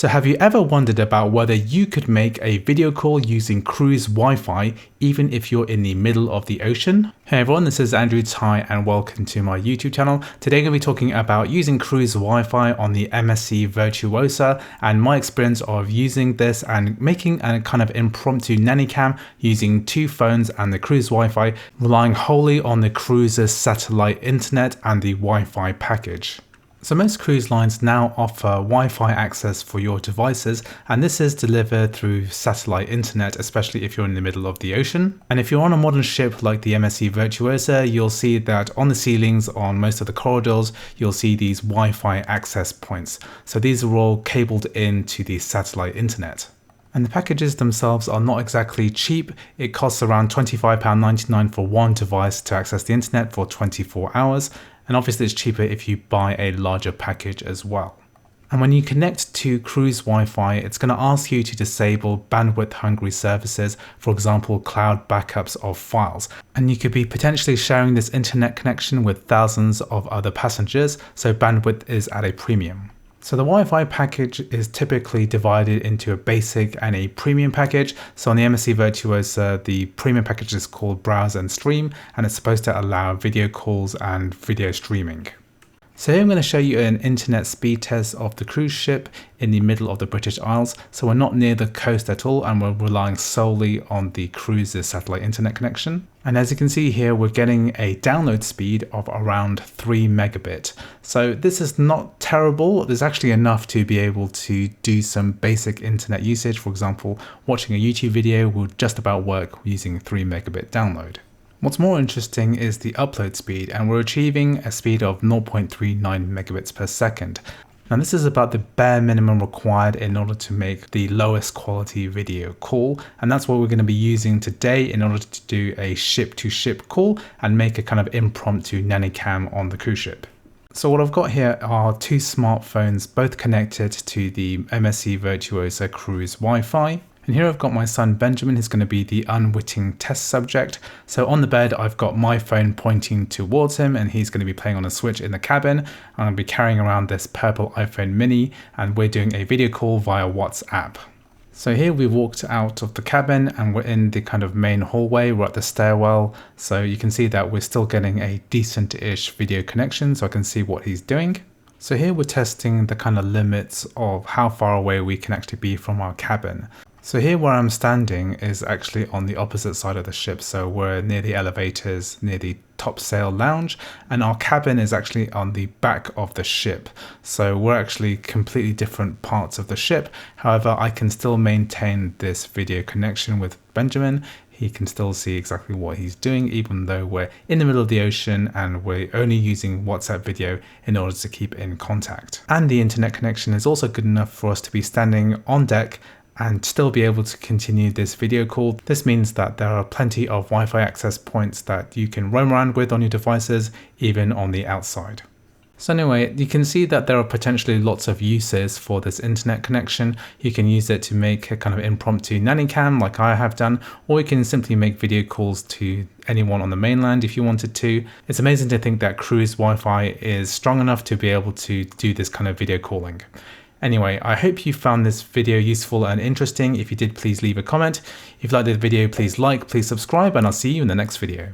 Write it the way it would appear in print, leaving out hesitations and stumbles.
So have you ever wondered about whether you could make a video call using cruise Wi-Fi even if you're in the middle of the ocean? Hey everyone, this is Andrew Tai and welcome to my YouTube channel. Today I'm going to be talking about using cruise Wi-Fi on the MSC Virtuosa and my experience of using this and making a kind of impromptu nanny cam using two phones and the cruise Wi-Fi, relying wholly on the cruise's satellite internet and the Wi-Fi package. So most cruise lines now offer Wi-Fi access for your devices, and this is delivered through satellite internet, especially if you're in the middle of the ocean. And if you're on a modern ship like the MSC Virtuosa, you'll see that on the ceilings on most of the corridors, you'll see these Wi-Fi access points. So these are all cabled into the satellite internet. And the packages themselves are not exactly cheap. It costs around £25.99 for one device to access the internet for 24 hours. And obviously it's cheaper if you buy a larger package as well. And when you connect to cruise Wi-Fi, it's going to ask you to disable bandwidth hungry services, for example, cloud backups of files. And you could be potentially sharing this internet connection with thousands of other passengers, so bandwidth is at a premium. So the Wi-Fi package is typically divided into a basic and a premium package. So on the MSC Virtuosa, the premium package is called Browse and Stream, and it's supposed to allow video calls and video streaming. So here I'm going to show you an internet speed test of the cruise ship in the middle of the British Isles. So we're not near the coast at all, and we're relying solely on the cruise's satellite internet connection. And as you can see here, we're getting a download speed of around 3 megabit. So this is not terrible. There's actually enough to be able to do some basic internet usage. For example, watching a YouTube video will just about work using 3 megabit download. What's more interesting is the upload speed, and we're achieving a speed of 0.39 megabits per second. Now this is about the bare minimum required in order to make the lowest quality video call, and that's what we're going to be using today in order to do a ship-to-ship call and make a kind of impromptu nanny cam on the cruise ship. So what I've got here are two smartphones, both connected to the MSC Virtuosa cruise Wi-Fi. And here I've got my son Benjamin, who's going to be the unwitting test subject. So on the bed, I've got my phone pointing towards him, and he's going to be playing on a switch in the cabin. I'm going to be carrying around this purple iPhone mini, and we're doing a video call via WhatsApp. So here we walked out of the cabin and we're in the kind of main hallway. We're at the stairwell. So you can see that we're still getting a decent-ish video connection, so I can see what he's doing. So here we're testing the kind of limits of how far away we can actually be from our cabin. So here where I'm standing is actually on the opposite side of the ship. So we're near the elevators, near the topsail lounge, and our cabin is actually on the back of the ship. So we're actually completely different parts of the ship. However, I can still maintain this video connection with Benjamin. He can still see exactly what he's doing, even though we're in the middle of the ocean and we're only using WhatsApp video in order to keep in contact. And the internet connection is also good enough for us to be standing on deck and still be able to continue this video call. This means that there are plenty of Wi-Fi access points that you can roam around with on your devices, even on the outside. So anyway, you can see that there are potentially lots of uses for this internet connection. You can use it to make a kind of impromptu nanny cam like I have done, or you can simply make video calls to anyone on the mainland if you wanted to. It's amazing to think that cruise Wi-Fi is strong enough to be able to do this kind of video calling. Anyway, I hope you found this video useful and interesting. If you did, please leave a comment. If you liked the video, please like, please subscribe, and I'll see you in the next video.